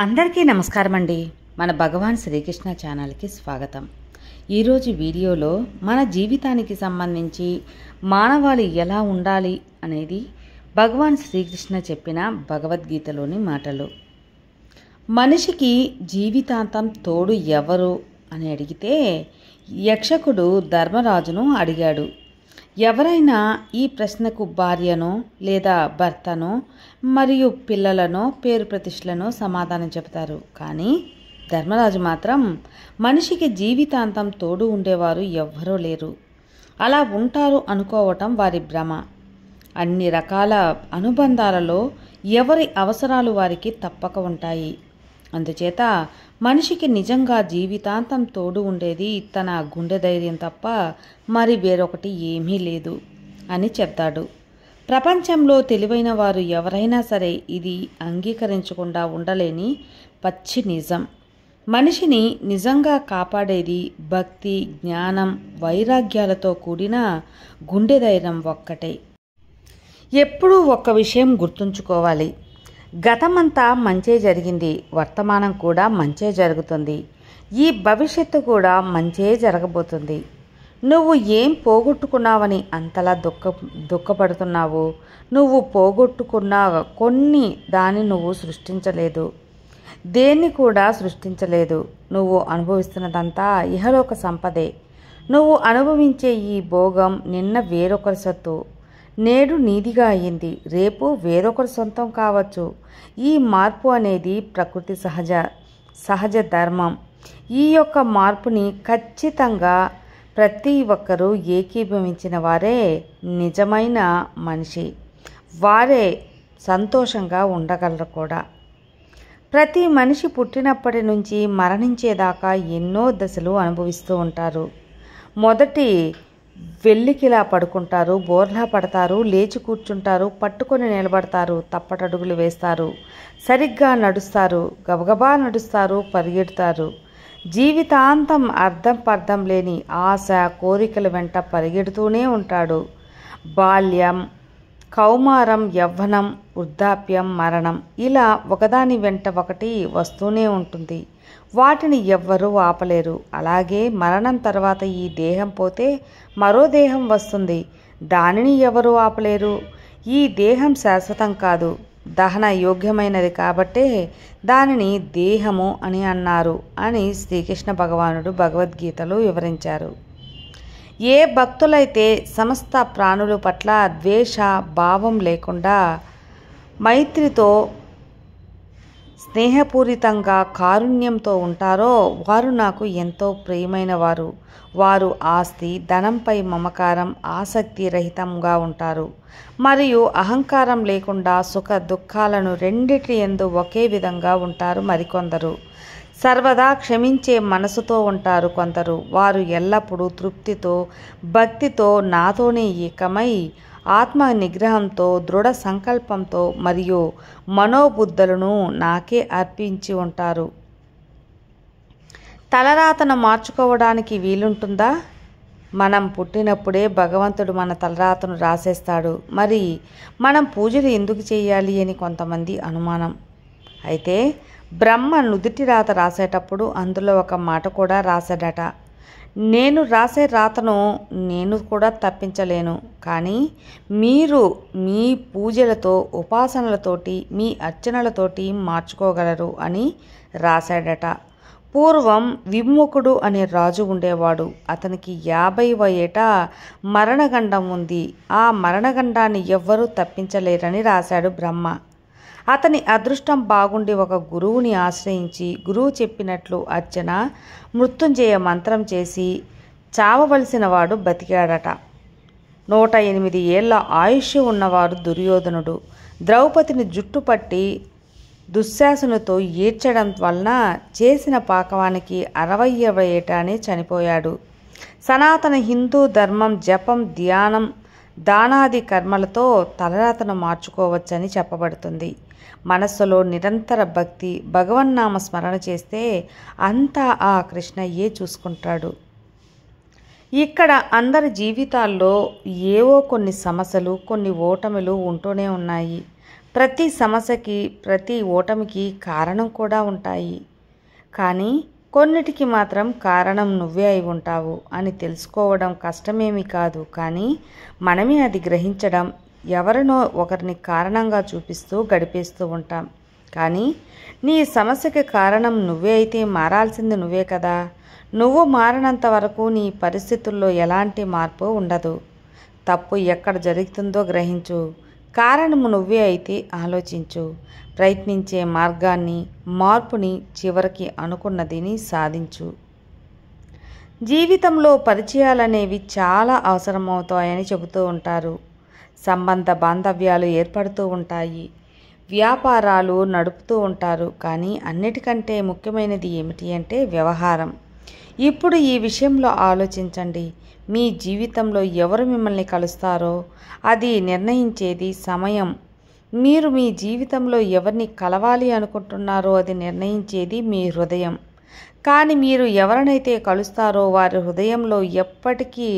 అందరికీ నమస్కారం అండి. మన భగవాన్ శ్రీకృష్ణ ఛానల్కి స్వాగతం. ఈరోజు వీడియోలో మన జీవితానికి సంబంధించి మానవాళి ఎలా ఉండాలి అనేది భగవాన్ శ్రీకృష్ణ చెప్పిన భగవద్గీతలోని మాటలు. మనిషికి జీవితాంతం తోడు ఎవరు అని అడిగితే యక్షకుడు ధర్మరాజును అడిగాడు. ఎవరైనా ఈ ప్రశ్నకు భార్యనో లేదా భర్తనో మరియు పిల్లలనో పేరు ప్రతిష్టలను సమాధానం చెబుతారు. కానీ ధర్మరాజు మాత్రం మనిషికి జీవితాంతం తోడు ఉండేవారు ఎవ్వరూ లేరు, అలా ఉంటారు అనుకోవటం వారి భ్రమ. అన్ని రకాల అనుబంధాలలో ఎవరి అవసరాలు వారికి తప్పక ఉంటాయి. అందుచేత మనిషికి నిజంగా జీవితాంతం తోడు ఉండేది తన గుండె ధైర్యం తప్ప మరి వేరొకటి ఏమీ లేదు అని చెప్తాడు. ప్రపంచంలో తెలివైన వారు ఎవరైనా సరే ఇది అంగీకరించకుండా ఉండలేని పచ్చి నిజం. మనిషిని నిజంగా కాపాడేది భక్తి, జ్ఞానం, వైరాగ్యాలతో కూడిన గుండె ధైర్యం ఒక్కటే. ఎప్పుడూ ఒక్క విషయం గుర్తుంచుకోవాలి, గతమంతా మంచే జరిగింది, వర్తమానం కూడా మంచే జరుగుతుంది, ఈ భవిష్యత్తు కూడా మంచే జరగబోతుంది. నువ్వు ఏం పోగొట్టుకున్నావని అంతలా దుఃఖపడుతున్నావు? నువ్వు పోగొట్టుకున్న కొన్ని దాన్ని నువ్వు సృష్టించలేదు, దేన్ని కూడా సృష్టించలేదు. నువ్వు అనుభవిస్తున్నదంతా ఇహలోక సంపదే. నువ్వు అనుభవించే ఈ భోగం నిన్న వేరొకరి సొత్తు, నేడు నీదిగా అయ్యింది, రేపు వేరొకరి సొంతం కావచ్చు. ఈ మార్పు అనేది ప్రకృతి సహజ ధర్మం. ఈ యొక్క మార్పుని ఖచ్చితంగా ప్రతి ఒక్కరూ ఏకీభవించిన వారే నిజమైన మనిషి, వారే సంతోషంగా ఉండగలరు కూడా. ప్రతి మనిషి పుట్టినప్పటి నుంచి మరణించేదాకా ఎన్నో దశలు అనుభవిస్తూ ఉంటారు. మొదటి వెల్లికిలా పడుకుంటారు, బోర్లా పడతారు, లేచి కూర్చుంటారు, పట్టుకొని నిలబడతారు, తప్పటడుగులు వేస్తారు, సరిగ్గా నడుస్తారు, గబగబా నడుస్తారు, పరిగెడతారు. జీవితాంతం అర్థం లేని ఆశ, కోరికల వెంట పరిగెడుతూనే ఉంటాడు. బాల్యం, కౌమారం, యవ్వనం, వృద్ధాప్యం, మరణం, ఇలా ఒకదాని వెంట ఒకటి వస్తూనే ఉంటుంది. వాటిని ఎవ్వరూ ఆపలేరు. అలాగే మరణం తర్వాత ఈ దేహం పోతే మరో దేహం వస్తుంది, దానిని ఎవరూ ఆపలేరు. ఈ దేహం శాశ్వతం కాదు, దహన యోగ్యమైనది కాబట్టే దానిని దేహము అని అన్నారు అని శ్రీకృష్ణ భగవానుడు భగవద్గీతలో వివరించారు. ఏ భక్తులైతే సమస్త ప్రాణుల పట్ల ద్వేష భావం లేకుండా మైత్రితో స్నేహపూరితంగా కారుణ్యంతో ఉంటారో వారు నాకు ఎంతో ప్రియమైన వారు. వారు ఆస్తి, ధనంపై మమకారం, ఆసక్తి రహితంగా ఉంటారు. మరియు అహంకారం లేకుండా సుఖ దుఃఖాలను రెండిటి యందు ఒకే విధంగా ఉంటారు మరికొందరు. సర్వదా క్షమించే మనసుతో ఉంటారు కొందరు. వారు ఎల్లప్పుడూ తృప్తితో, భక్తితో నాతోనే ఏకమై ఆత్మ నిగ్రహంతో, దృఢ సంకల్పంతో మరియు మనోబుద్ధులను నాకే అర్పించి ఉంటారు. తలరాతను మార్చుకోవడానికి వీలుంటుందా? మనం పుట్టినప్పుడే భగవంతుడు మన తలరాతను రాసేస్తాడు. మరి మనం పూజలు ఎందుకు చేయాలి అని కొంతమంది అనుమానం. అయితే బ్రహ్మ నుదుటి రాత రాసేటప్పుడు అందులో ఒక మాట కూడా రాశాడట. నేను రాసే రాతను నేను కూడా తప్పించలేను, కానీ మీరు మీ పూజలతో, ఉపాసనలతోటి, మీ అర్చనలతోటి మార్చుకోగలరు అని రాశాడట. పూర్వం విముఖుడు అనే రాజు ఉండేవాడు. అతనికి 50వ ఏట మరణగండం ఉంది. ఆ మరణగండాన్ని ఎవ్వరూ తప్పించలేరని రాశాడు బ్రహ్మ. అతని అదృష్టం బాగుండి ఒక గురువుని ఆశ్రయించి గురువు చెప్పినట్లు అర్చన, మృత్యుంజయ మంత్రం చేసి చావవలసిన వాడు బతికాడట. 108 ఏళ్ల ఆయుష్ ఉన్నవాడు దుర్యోధనుడు. ద్రౌపదిని జుట్టు పట్టి దుశ్శాసనుతో ఈడ్చడం వలన చేసిన పాకవానికి 60వ ఏటానే చనిపోయాడు. సనాతన హిందూ ధర్మం జపం, ధ్యానం, దానాది కర్మలతో తలరాతను మార్చుకోవచ్చని చెప్పబడుతుంది. మనస్సులో నిరంతర భక్తి, భగవన్నామ స్మరణ చేస్తే అంతా ఆ కృష్ణయ్యే చూసుకుంటాడు. ఇక్కడ అందరి జీవితాల్లో ఏవో కొన్ని సమస్యలు, కొన్ని ఓటములు ఉంటూనే ఉన్నాయి. ప్రతి సమస్యకి, ప్రతి ఓటమికి కారణం కూడా ఉంటాయి. కానీ కొన్నిటికి మాత్రం కారణం నువ్వే అయి ఉంటావు అని తెలుసుకోవడం కష్టమేమీ కాదు. కానీ మనమే అది గ్రహించడం, ఎవరినో ఒకరిని కారణంగా చూపిస్తూ గడిపేస్తూ ఉంటాం. కానీ నీ సమస్యకి కారణం నువ్వే అయితే మారాల్సింది నువ్వే కదా. నువ్వు మారినంత వరకు నీ పరిస్థితుల్లో ఎలాంటి మార్పు ఉండదు. తప్పు ఎక్కడ జరుగుతుందో గ్రహించు. కారణము నువ్వే అయితే ఆలోచించు. ప్రయత్నించే మార్గాన్ని, మార్పుని, చివరికి అనుకున్నదిని సాధించు. జీవితంలో పరిచయాలనేవి చాలా అవసరమవుతాయని చెబుతూ ఉంటారు. సంబంధ బాంధవ్యాలు ఏర్పడుతూ ఉంటాయి. వ్యాపారాలు నడుపుతూ ఉంటారు. కానీ అన్నిటికంటే ముఖ్యమైనది ఏమిటి అంటే వ్యవహారం. ఇప్పుడు ఈ విషయంలో ఆలోచించండి. మీ జీవితంలో ఎవరు మిమ్మల్ని కలుస్తారో అది నిర్ణయించేది సమయం. మీరు మీ జీవితంలో ఎవరిని కలవాలి అనుకుంటున్నారో అది నిర్ణయించేది మీ హృదయం. కానీ మీరు ఎవరినైతే కలుస్తారో వారి హృదయంలో ఎప్పటికీ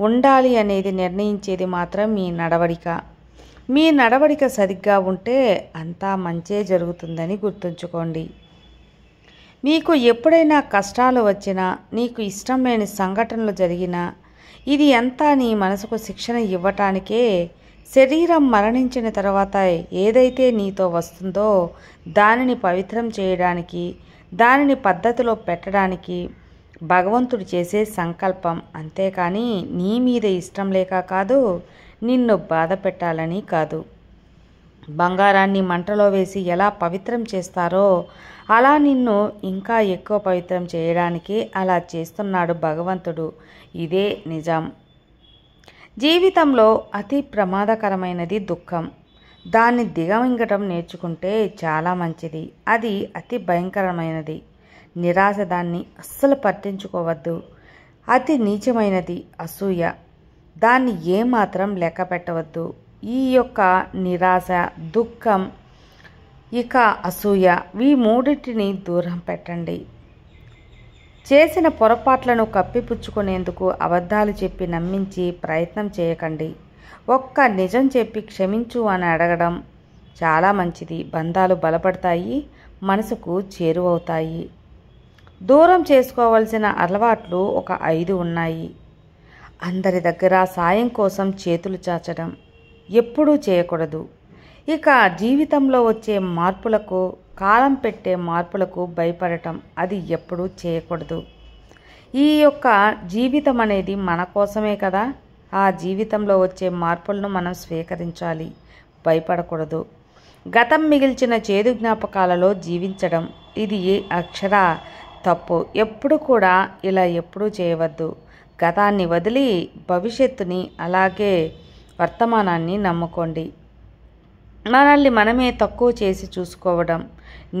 ఉండాలి అనేది నిర్ణయించేది మాత్రం మీ నడవడిక. మీ నడవడిక సరిగ్గా ఉంటే అంతా మంచే జరుగుతుందని గుర్తుంచుకోండి. మీకు ఎప్పుడైనా కష్టాలు వచ్చినా, నీకు ఇష్టం లేని సంఘటనలు జరిగినా, ఇది అంతా నీ మనసుకు శిక్షణ ఇవ్వటానికే. శరీరం మరణించిన తర్వాత ఏదైతే నీతో వస్తుందో దానిని పవిత్రం చేయడానికి, దానిని పద్ధతిలో పెట్టడానికి భగవంతుడు చేసే సంకల్పం. అంతేకాని నీ మీద ఇష్టం లేక కాదు, నిన్ను బాధ పెట్టాలని కాదు. బంగారాన్ని మంటలో వేసి ఎలా పవిత్రం చేస్తారో అలా నిన్ను ఇంకా ఎక్కువ పవిత్రం చేయడానికి అలా చేస్తున్నాడు భగవంతుడు. ఇదే నిజం. జీవితంలో అతి ప్రమాదకరమైనది దుఃఖం. దాన్ని దిగమింగటం నేర్చుకుంటే చాలా మంచిది. అది అతి భయంకరమైనది. నిరాశ దాన్ని అస్సలు పట్టించుకోవద్దు. అతి నీచమైనది అసూయ. దాన్ని ఏమాత్రం లెక్క పెట్టవద్దు. ఈ యొక్క నిరాశ, దుఃఖం, ఇక అసూయ, ఈ మూడింటిని దూరం పెట్టండి. చేసిన పొరపాట్లను కప్పిపుచ్చుకునేందుకు అబద్ధాలు చెప్పి నమ్మించి ప్రయత్నం చేయకండి. ఒక్క నిజం చెప్పి క్షమించు అని అడగడం చాలా మంచిది. బంధాలు బలపడతాయి, మనసుకు చేరువవుతాయి. దూరం చేసుకోవలసిన అలవాట్లు ఒక 5 ఉన్నాయి. అందరి దగ్గర సాయం కోసం చేతులు చాచడం ఎప్పుడూ చేయకూడదు. ఇక జీవితంలో వచ్చే మార్పులకు, కాలం పెట్టే మార్పులకు భయపడటం అది ఎప్పుడూ చేయకూడదు. ఈ యొక్క జీవితం అనేది మన కోసమే కదా. ఆ జీవితంలో వచ్చే మార్పులను మనం స్వీకరించాలి, భయపడకూడదు. గతం మిగిల్చిన చేదు జ్ఞాపకాలలో జీవించడం ఇది అక్షర తప్పు. ఎప్పుడు కూడా ఇలా ఎప్పుడూ చేయవద్దు. గతాన్ని వదిలి భవిష్యత్తుని, అలాగే వర్తమానాన్ని నమ్ముకోండి. మనల్ని మనమే తక్కువ చేసి చూసుకోవడం,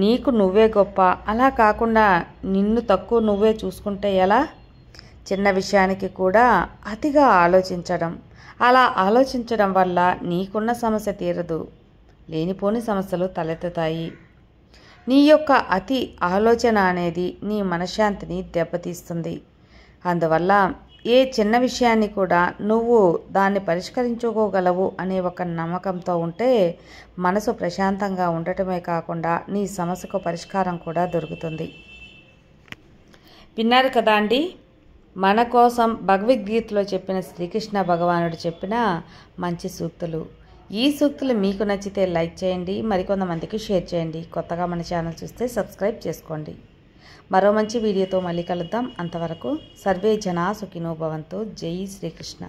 నీకు నువ్వే గొప్ప, అలా కాకుండా నిన్ను తక్కువ నువ్వే చూసుకుంటే ఎలా? చిన్న విషయానికి కూడా అతిగా ఆలోచించడం, అలా ఆలోచించడం వల్ల నీకున్న సమస్య తీరదు, లేనిపోని సమస్యలు తలెత్తుతాయి. నీ యొక్క అతి ఆలోచన అనేది నీ మనశ్శాంతిని దెబ్బతీస్తుంది. అందువల్ల ఏ చిన్న విషయాన్ని కూడా నువ్వు దాన్ని పరిష్కరించుకోగలవు అనే ఒక నమ్మకంతో ఉంటే మనసు ప్రశాంతంగా ఉండటమే కాకుండా నీ సమస్యకు పరిష్కారం కూడా దొరుకుతుంది. విన్నారు కదా అండి, మన కోసం భగవద్గీతలో చెప్పిన శ్రీకృష్ణ భగవానుడు చెప్పిన మంచి సూక్తులు. ఈ సూక్తులు మీకు నచ్చితే లైక్ చేయండి, మరికొంతమందికి షేర్ చేయండి. కొత్తగా మన ఛానల్ చూస్తే సబ్స్క్రైబ్ చేసుకోండి. మరో మంచి వీడియోతో మళ్ళీ కలుద్దాం. అంతవరకు సర్వే జనా సుఖినో భవంతు. జై శ్రీకృష్ణ.